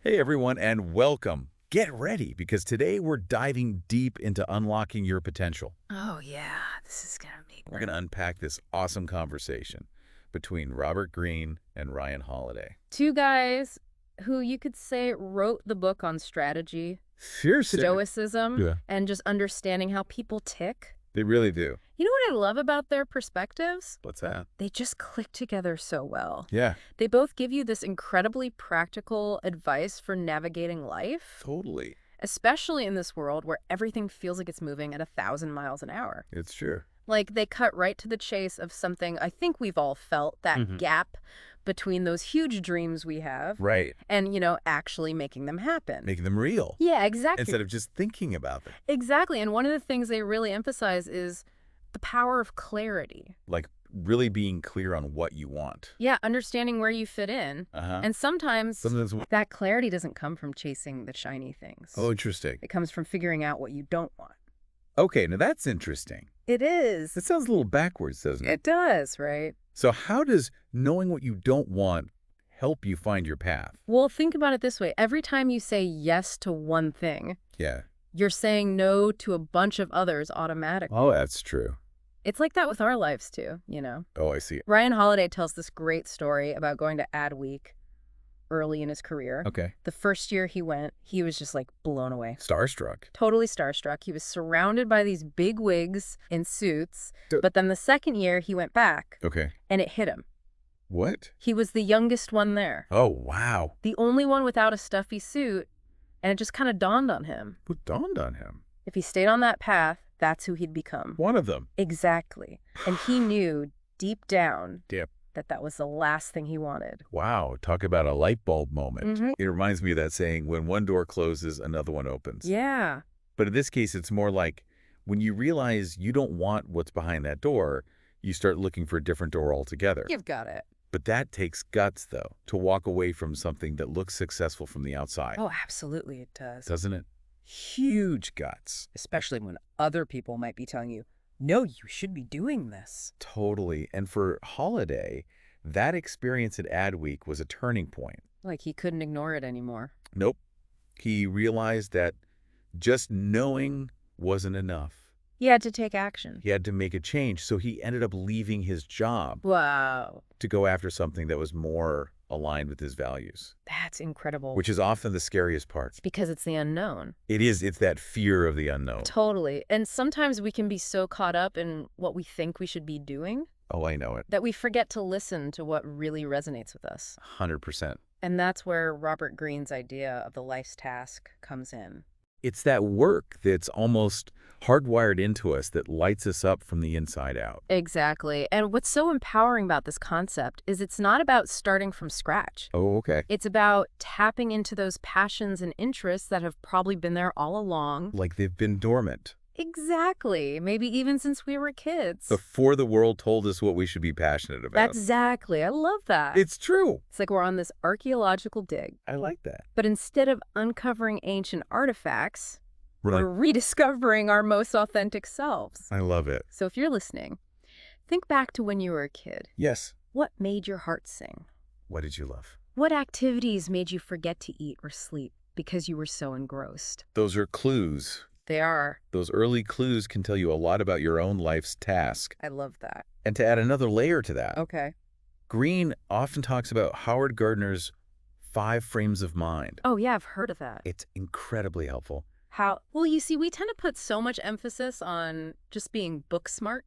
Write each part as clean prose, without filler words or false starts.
Hey everyone, and welcome. Get ready because today we're diving deep into unlocking your potential. Oh, yeah, this is gonna be We're going to unpack this awesome conversation between Robert Greene and Ryan Holiday. two guys who you could say wrote the book on strategy, Seriously? Stoicism, Yeah. and just understanding how people tick. They really do. You know what I love about their perspectives? What's that? They just click together so well. Yeah, They both give you this incredibly practical advice for navigating life, totally. especially in this world where everything feels like it's moving at 1,000 miles an hour. It's true. Like, they cut right to the chase of something I think we've all felt, that gap between those huge dreams we have Right. and, actually making them happen. Making them real Yeah, exactly. instead of just thinking about them. Exactly. And one of the things they really emphasize is the power of clarity. Like really being clear on what you want. Yeah, understanding where you fit in. Uh-huh. And sometimes Sometimes. that clarity doesn't come from chasing the shiny things. Oh, interesting. It comes from figuring out what you don't want. Okay, now that's interesting. It is. That sounds a little backwards, doesn't it? It does, right? So how does knowing what you don't want help you find your path? Well, think about it this way. Every time you say yes to one thing, Yeah. you're saying no to a bunch of others automatically. Oh, that's true. It's like that with our lives, too, Oh, I see. Ryan Holiday tells this great story about going to Ad Week early in his career. Okay. The first year he went, he was just like blown away. Starstruck. Totally starstruck. He was surrounded by these big wigs in suits. D- But then the second year he went back Okay. and it hit him. What? He was the youngest one there, Oh, wow. the only one without a stuffy suit. And it just kind of dawned on him. What dawned on him? If he stayed on that path, that's who he'd become. One of them. Exactly. And he knew deep down Yep. that was the last thing he wanted. Wow. Talk about a light bulb moment. Mhm. It reminds me of that saying, when one door closes, another one opens. Yeah. But in this case, it's more like when you realize you don't want what's behind that door, you start looking for a different door altogether. You've got it. But that takes guts, though, to walk away from something that looks successful from the outside. Oh, absolutely it does. Doesn't it? Huge guts. Especially when other people might be telling you, no, you should be doing this. Totally. And for Holiday, that experience at Adweek was a turning point. Like he couldn't ignore it anymore. Nope. He realized that just knowing wasn't enough. He had to take action. He had to make a change, so he ended up leaving his job Wow. to go after something that was more aligned with his values, That's incredible. which is often the scariest part. Because it's the unknown. It is. It's that fear of the unknown. Totally. And sometimes we can be so caught up in what we think we should be doing Oh, I know it. that we forget to listen to what really resonates with us. 100%. And that's where Robert Greene's idea of the life's task comes in. It's that work that's almost hardwired into us that lights us up from the inside out. Exactly. And what's so empowering about this concept is it's not about starting from scratch. Oh, okay. It's about tapping into those passions and interests that have probably been there all along. Like they've been dormant. Exactly. Maybe even since we were kids. Before the world told us what we should be passionate about. Exactly. I love that. It's true. It's like we're on this archaeological dig. I like that. But instead of uncovering ancient artifacts, Right. we're rediscovering our most authentic selves. I love it. So if you're listening, think back to when you were a kid. Yes. What made your heart sing? What did you love? What activities made you forget to eat or sleep because you were so engrossed? Those are clues. They are. Those early clues can tell you a lot about your own life's task. I love that. And to add another layer to that, Okay. Greene often talks about Howard Gardner's 5 frames of mind. Oh, yeah, I've heard of that. It's incredibly helpful. How? Well, you see, we tend to put so much emphasis on just being book smart.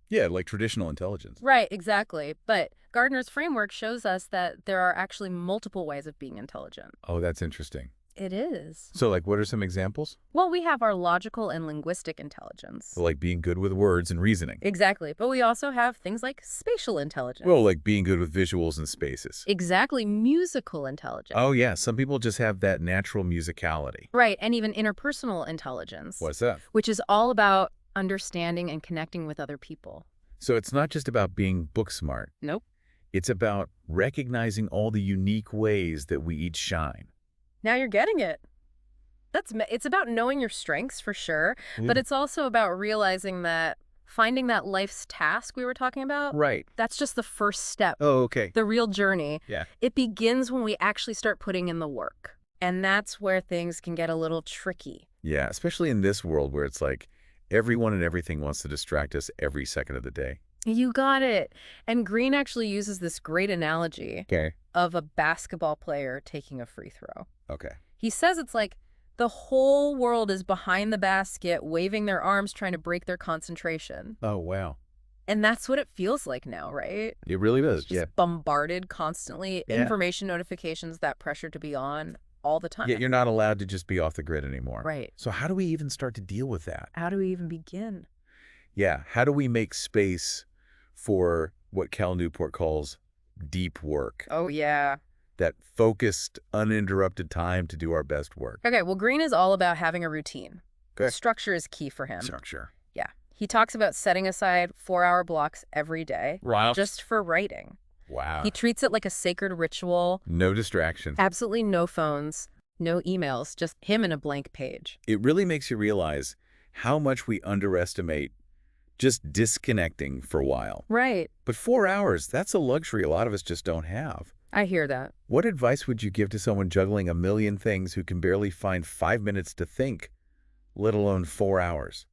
Yeah, like traditional intelligence. Right, exactly. But Gardner's framework shows us that there are actually multiple ways of being intelligent. Oh, that's interesting. It is. So, like, what are some examples? Well, we have our logical and linguistic intelligence. Like being good with words and reasoning. Exactly. But we also have things like spatial intelligence. Well, like being good with visuals and spaces. Exactly. Musical intelligence. Oh, yeah. Some people just have that natural musicality. Right. And even interpersonal intelligence. What's that? Which is all about understanding and connecting with other people. So it's not just about being book smart. Nope. It's about recognizing all the unique ways that we each shine. Now you're getting it. It's about knowing your strengths for sure, but it's also about realizing that Finding that life's task we were talking about, Right. that's just the first step. Oh, okay. The real journey. Yeah. It begins when we actually start putting in the work. And that's where things can get a little tricky. Yeah, especially in this world where it's like everyone and everything wants to distract us every second of the day. You got it. And Greene actually uses this great analogy Okay. of a basketball player taking a free throw. Okay. He says it's like the whole world is behind the basket, waving their arms, trying to break their concentration. Oh, wow. And that's what it feels like now, right? It really does. Just bombarded constantly, Yeah. information notifications, that pressure to be on all the time. Yet you're not allowed to just be off the grid anymore. Right. So how do we even start to deal with that? How do we even begin? Yeah. How do we make space for what Cal Newport calls deep work? Oh, yeah. That focused, uninterrupted time to do our best work. Okay, well, Greene is all about having a routine. Okay. Structure is key for him. Structure. Yeah. He talks about setting aside 4-hour blocks every day Wow. just for writing. Wow. He treats it like a sacred ritual. No distractions. Absolutely no phones, no emails, just him and a blank page. It really makes you realize how much we underestimate just disconnecting for a while. Right. But 4 hours, that's a luxury a lot of us just don't have. I hear that. What advice would you give to someone juggling a million things who can barely find 5 minutes to think, let alone 4 hours?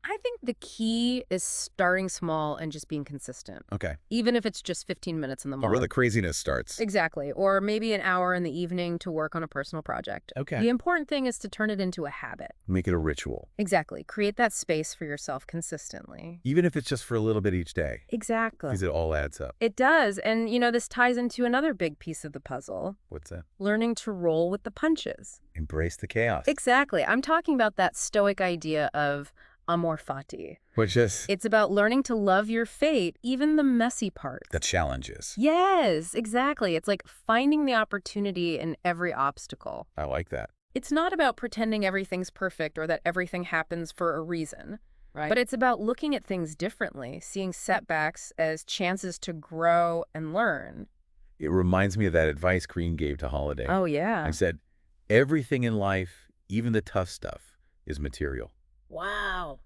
I think the key is starting small and just being consistent, Okay. even if it's just 15 minutes in the Or morning. where the craziness starts. Exactly. Or maybe an hour in the evening to work on a personal project. Okay. The important thing is to turn it into a habit. Make it a ritual. Exactly. Create that space for yourself consistently. Even if it's just for a little bit each day. Exactly. Because it all adds up. It does. And, this ties into another big piece of the puzzle. What's that? Learning to roll with the punches. Embrace the chaos. Exactly. I'm talking about that Stoic idea of amor fati. Which is It's about learning to love your fate, even the messy parts. the challenges. Yes, exactly. It's like finding the opportunity in every obstacle. I like that. It's not about pretending everything's perfect or that everything happens for a reason. Right. But it's about looking at things differently, seeing setbacks as chances to grow and learn. It reminds me of that advice Greene gave to Holiday. Oh, yeah. I said, everything in life, even the tough stuff, is material. Wow.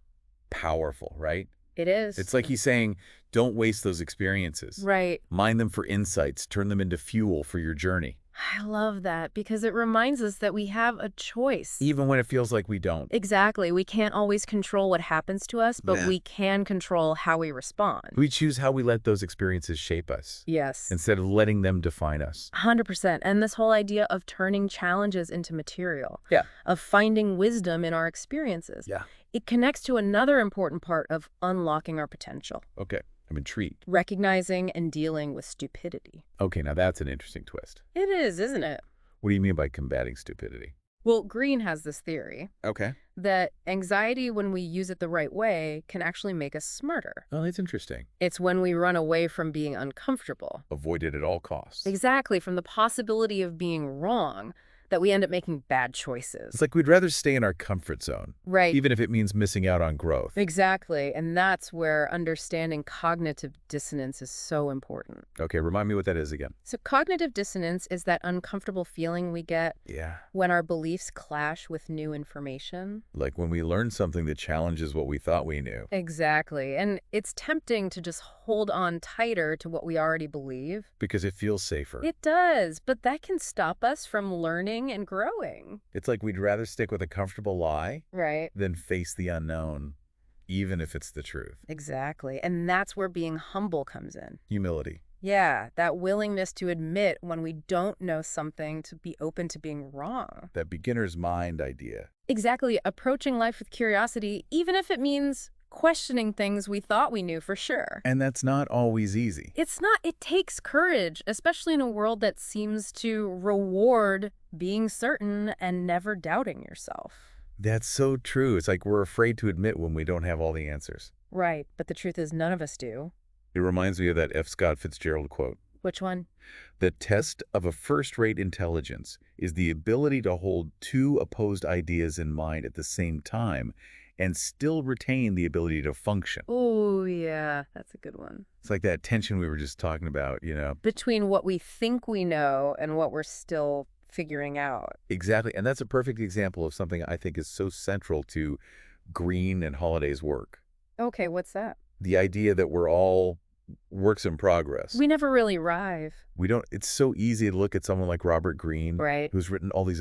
Powerful, right? It is. It's like he's saying, don't waste those experiences. Right. Mine them for insights. Turn them into fuel for your journey. I love that because it reminds us that we have a choice. Even when it feels like we don't. Exactly. We can't always control what happens to us, but Yeah. we can control how we respond. We choose how we let those experiences shape us Yes. instead of letting them define us. 100%. And this whole idea of turning challenges into material, Yeah. of finding wisdom in our experiences, Yeah. it connects to another important part of unlocking our potential, Okay. I'm intrigued. recognizing and dealing with stupidity. Okay, now that's an interesting twist. It is, isn't it? What do you mean by combating stupidity? Well, Greene has this theory Okay. that anxiety, when we use it the right way, can actually make us smarter. Oh, that's interesting. It's when we run away from being uncomfortable. Avoid it at all costs. Exactly, from the possibility of being wrong, that we end up making bad choices. It's like we'd rather stay in our comfort zone, Right. even if it means missing out on growth. Exactly. And that's where understanding cognitive dissonance is so important. Okay, remind me what that is again. So cognitive dissonance is that uncomfortable feeling we get Yeah. when our beliefs clash with new information. Like when we learn something that challenges what we thought we knew. Exactly. And it's tempting to just hold on tighter to what we already believe. Because it feels safer. It does, but that can stop us from learning and growing. It's like we'd rather stick with a comfortable lie Right. than face the unknown, even if it's the truth. Exactly. And that's where being humble comes in. Humility. Yeah, that willingness to admit when we don't know something, to be open to being wrong. That beginner's mind idea. Exactly. Approaching life with curiosity, even if it means questioning things we thought we knew for sure. And that's not always easy. It's not. It takes courage, especially in a world that seems to reward being certain and never doubting yourself. That's so true. It's like we're afraid to admit when we don't have all the answers. Right, but the truth is none of us do. It reminds me of that F. Scott Fitzgerald quote. Which one? The test of a first-rate intelligence is the ability to hold two opposed ideas in mind at the same time and still retain the ability to function. Oh, yeah, that's a good one. It's like that tension we were just talking about, Between what we think we know and what we're still figuring out. Exactly. And that's a perfect example of something I think is so central to Greene and Holiday's work. Okay, what's that? The idea that we're all works in progress. We never really arrive. We don't, it's so easy to look at someone like Robert Greene, Right. who's written all these